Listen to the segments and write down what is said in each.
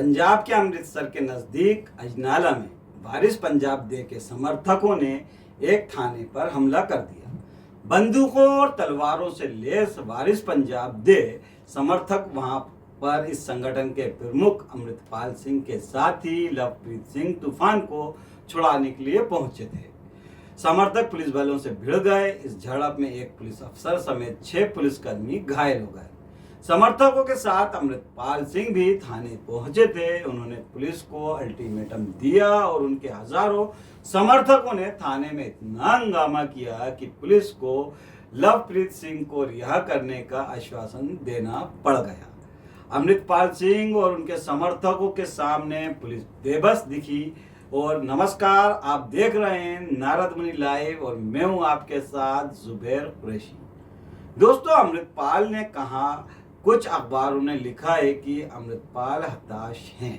पंजाब के अमृतसर के नज़दीक अजनाला में वारिस पंजाब दे के समर्थकों ने एक थाने पर हमला कर दिया। बंदूकों और तलवारों से लैस वारिस पंजाब दे समर्थक वहां पर इस संगठन के प्रमुख अमृतपाल सिंह के साथी लवप्रीत सिंह तूफान को छुड़ाने के लिए पहुंचे थे। समर्थक पुलिस बलों से भिड़ गए। इस झड़प में एक पुलिस अफसर समेत 6 पुलिसकर्मी घायल हो गए। समर्थकों के साथ अमृतपाल सिंह भी थाने पहुंचे थे। उन्होंने पुलिस को अल्टीमेटम दिया और उनके हजारों समर्थकों ने थाने में इतना हंगामा किया कि पुलिस को लवप्रीत सिंह को रिहा करने का आश्वासन देना पड़ गया। अमृतपाल सिंह और उनके समर्थकों के सामने पुलिस बेबस दिखी। और नमस्कार, आप देख रहे हैं नारद मुनि लाइव और मैं हूं आपके साथ जुबैर कुरैशी। दोस्तों, अमृतपाल ने कहा, कुछ अखबारों ने लिखा है कि अमृतपाल हताश हैं,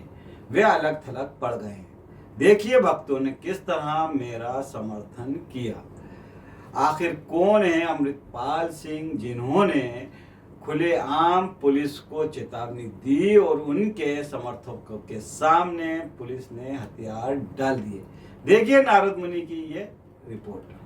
वे अलग थलग पड़ गए हैं। देखिए भक्तों ने किस तरह मेरा समर्थन किया। आखिर कौन है अमृतपाल सिंह जिन्होंने खुलेआम पुलिस को चेतावनी दी और उनके समर्थकों के सामने पुलिस ने हथियार डाल दिए। देखिए नारद मुनि की ये रिपोर्ट।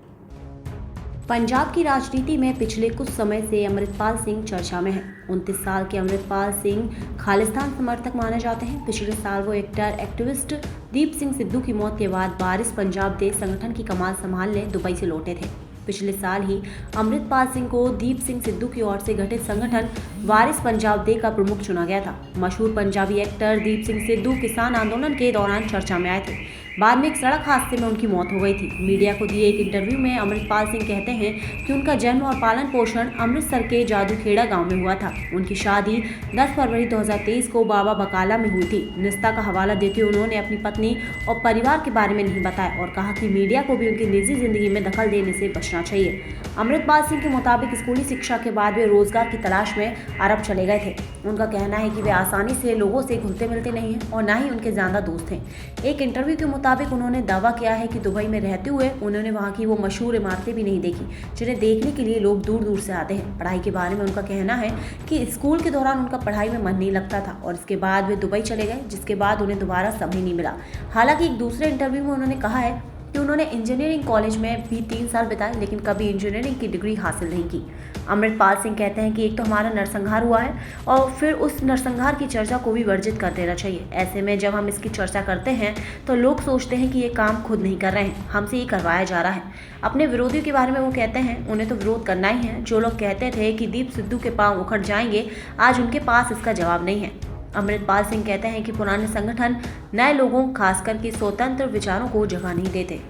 पंजाब की राजनीति में पिछले कुछ समय से अमृतपाल सिंह चर्चा में हैं। 29 साल के अमृतपाल सिंह खालिस्तान समर्थक माने जाते हैं। पिछले साल वो एक्टिविस्ट दीप सिंह सिद्धू की मौत के बाद वारिस पंजाब दे संगठन की कमान संभालने दुबई से लौटे थे। पिछले साल ही अमृतपाल सिंह को दीप सिंह सिद्धू की ओर से गठित संगठन वारिस पंजाब दे का प्रमुख चुना गया था। मशहूर पंजाबी एक्टर दीप सिंह सिद्धू किसान आंदोलन के दौरान चर्चा में आए थे। बाद में एक सड़क हादसे में उनकी मौत हो गई थी। मीडिया को दिए एक इंटरव्यू में अमृतपाल सिंह कहते हैं कि उनका जन्म और पालन पोषण अमृतसर के जादूखेड़ा गांव में हुआ था। उनकी शादी 10 फरवरी 2023 को बाबा बकाला में हुई थी। निस्ता का हवाला देते हुए उन्होंने अपनी पत्नी और परिवार के बारे में नहीं बताया और कहा कि मीडिया को भी उनकी निजी जिंदगी में दखल देने से बचना चाहिए। अमृतपाल सिंह के मुताबिक स्कूली शिक्षा के बाद वे रोजगार की तलाश में अरब चले गए थे। उनका कहना है कि वे आसानी से लोगों से घुलते मिलते नहीं हैं और न ही उनके ज्यादा दोस्त हैं। एक इंटरव्यू के मुताबिक उन्होंने दावा किया है कि दुबई में रहते हुए उन्होंने वहां की वो मशहूर इमारतें भी नहीं देखी जिन्हें देखने के लिए लोग दूर दूर से आते हैं। पढ़ाई के बारे में उनका कहना है कि स्कूल के दौरान उनका पढ़ाई में मन नहीं लगता था और इसके बाद वे दुबई चले गए, जिसके बाद उन्हें दोबारा समय नहीं मिला। हालांकि एक दूसरे इंटरव्यू में उन्होंने कहा है कि उन्होंने इंजीनियरिंग कॉलेज में भी 3 साल बिताए लेकिन कभी इंजीनियरिंग की डिग्री हासिल नहीं की। अमृतपाल सिंह कहते हैं कि एक तो हमारा नरसंहार हुआ है और फिर उस नरसंहार की चर्चा को भी वर्जित कर देना चाहिए। ऐसे में जब हम इसकी चर्चा करते हैं तो लोग सोचते हैं कि ये काम खुद नहीं कर रहे हैं, हमसे ये करवाया जा रहा है। अपने विरोधियों के बारे में वो कहते हैं उन्हें तो विरोध करना ही है। जो लोग कहते थे कि दीप सिद्धू के पांव उखड़ जाएंगे, आज उनके पास इसका जवाब नहीं है। अमृतपाल सिंह कहते हैं कि पुराने संगठन नए लोगों, खासकर के स्वतंत्र विचारों को जगह नहीं देते।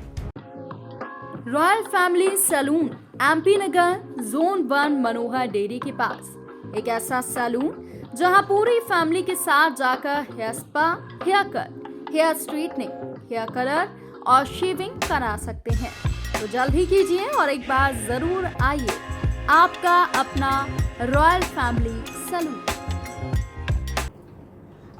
रॉयल फैमिली सैलून एमपी नगर जोन 1 मनोहर डेयरी के पास एक ऐसा सैलून जहां पूरी फैमिली के साथ जाकर hair spa, hair cut, hair straightening, hair colour और शेविंग करा सकते हैं। तो जल्द ही कीजिए और एक बार जरूर आइए, आपका अपना royal family salon.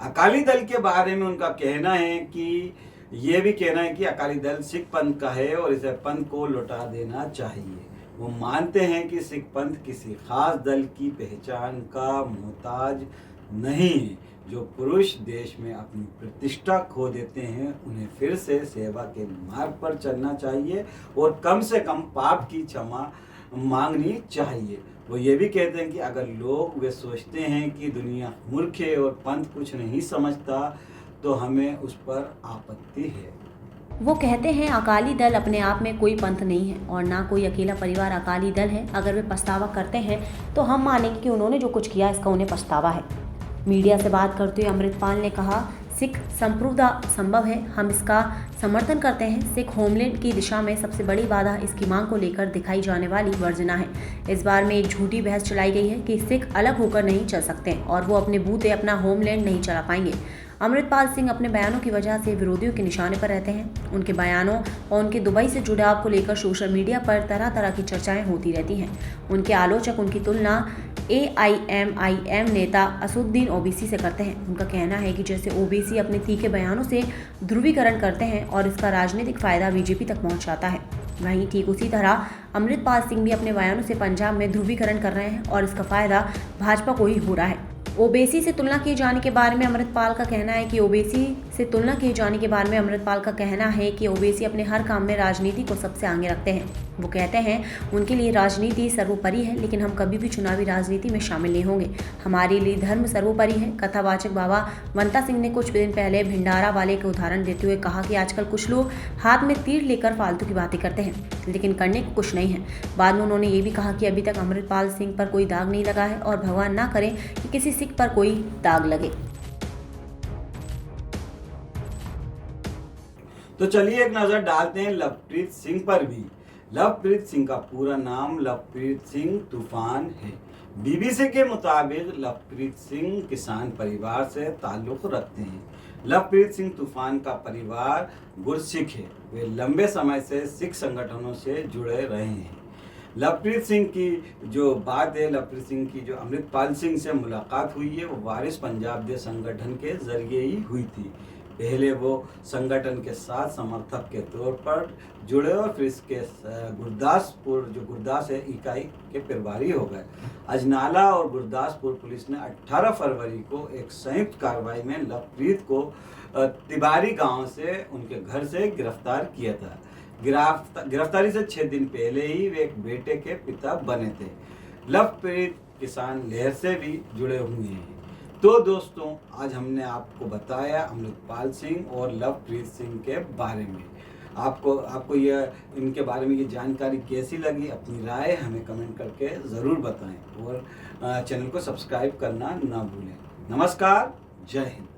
Akali Dal के बारे में उनका कहना है कि ये भी कहना है कि अकाली दल सिख पंथ का है और इसे पंथ को लौटा देना चाहिए। वो मानते हैं कि सिख पंथ किसी खास दल की पहचान का मोहताज नहीं है। जो पुरुष देश में अपनी प्रतिष्ठा खो देते हैं उन्हें फिर से सेवा के मार्ग पर चलना चाहिए और कम से कम पाप की क्षमा मांगनी चाहिए। वो ये भी कहते हैं कि अगर लोग वे सोचते हैं कि दुनिया मूर्ख है और पंथ कुछ नहीं समझता तो हमें उस पर आपत्ति है। वो कहते हैं अकाली दल अपने आप में कोई पंथ नहीं है और ना कोई अकेला परिवार अकाली दल है। अगर वे पछतावा करते हैं तो हम मानेंगे कि उन्होंने जो कुछ किया इसका उन्हें पछतावा है। मीडिया से बात करते हुए अमृतपाल ने कहा, सिख संप्रभुता संभव है, हम इसका समर्थन करते हैं। सिख होमलैंड की दिशा में सबसे बड़ी बाधा इसकी मांग को लेकर दिखाई जाने वाली वर्जना है। इस बार में एक झूठी बहस चलाई गई है कि सिख अलग होकर नहीं चल सकते और वो अपने बूते अपना होमलैंड नहीं चला पाएंगे। अमृतपाल सिंह अपने बयानों की वजह से विरोधियों के निशाने पर रहते हैं। उनके बयानों और उनके दुबई से जुड़ाव को लेकर सोशल मीडिया पर तरह तरह की चर्चाएं होती रहती हैं। उनके आलोचक उनकी तुलना AIMIM नेता असुद्दीन ओवैसी से करते हैं। उनका कहना है कि जैसे ओवैसी अपने तीखे बयानों से ध्रुवीकरण करते हैं और इसका राजनीतिक फायदा बीजेपी तक पहुंच जाता है, वहीं ठीक उसी तरह अमृतपाल सिंह भी अपने बयानों से पंजाब में ध्रुवीकरण कर रहे हैं और इसका फायदा भाजपा को ही हो रहा है। ओवैसी से तुलना किए जाने के बारे में अमृतपाल का कहना है कि ओवैसी अपने हर काम में राजनीति को सबसे आगे रखते हैं। वो कहते हैं उनके लिए राजनीति सर्वोपरि है, लेकिन हम कभी भी चुनावी राजनीति में शामिल नहीं होंगे। हमारे लिए धर्म सर्वोपरि है। कथावाचक बाबा वंता सिंह ने कुछ दिन पहले भिंडारा वाले के उदाहरण देते हुए कहा कि आजकल कुछ लोग हाथ में तीर लेकर फालतू की बातें करते हैं, लेकिन करने को कुछ नहीं है। बाद में उन्होंने ये भी कहा कि अभी तक अमृतपाल सिंह पर कोई दाग नहीं लगा है और भगवान ना करे कि किसी सिख पर कोई दाग लगे। तो चलिए एक नजर डालते हैं लवप्रीत सिंह पर भी। लवप्रीत सिंह का पूरा नाम लवप्रीत सिंह तूफान है। बीबीसी के मुताबिक लवप्रीत सिंह किसान परिवार से ताल्लुक रखते हैं। लवप्रीत सिंह तूफान का परिवार गुरसिख है। वे लंबे समय से सिख संगठनों से जुड़े रहे हैं। लवप्रीत सिंह की जो बात है, लवप्रीत सिंह की जो अमृतपाल सिंह से मुलाकात हुई है वो वारिस पंजाब दे संगठन के जरिए ही हुई थी। पहले वो संगठन के साथ समर्थक के तौर पर जुड़े और फिर इसके गुरदासपुर जो गुरदास है इकाई के प्रभारी हो गए। अजनाला और गुरदासपुर पुलिस ने 18 फरवरी को एक संयुक्त कार्रवाई में लवप्रीत को तिबारी गांव से उनके घर से गिरफ्तार किया था। गिरफ्तारी से 6 दिन पहले ही वे एक बेटे के पिता बने थे। लवप्रीत किसान लहर से भी जुड़े हुए हैं। तो दोस्तों, आज हमने आपको बताया अमृतपाल सिंह और लवप्रीत सिंह के बारे में। आपको यह इनके बारे में ये जानकारी कैसी लगी, अपनी राय हमें कमेंट करके ज़रूर बताएं और चैनल को सब्सक्राइब करना ना भूलें। नमस्कार, जय हिंद।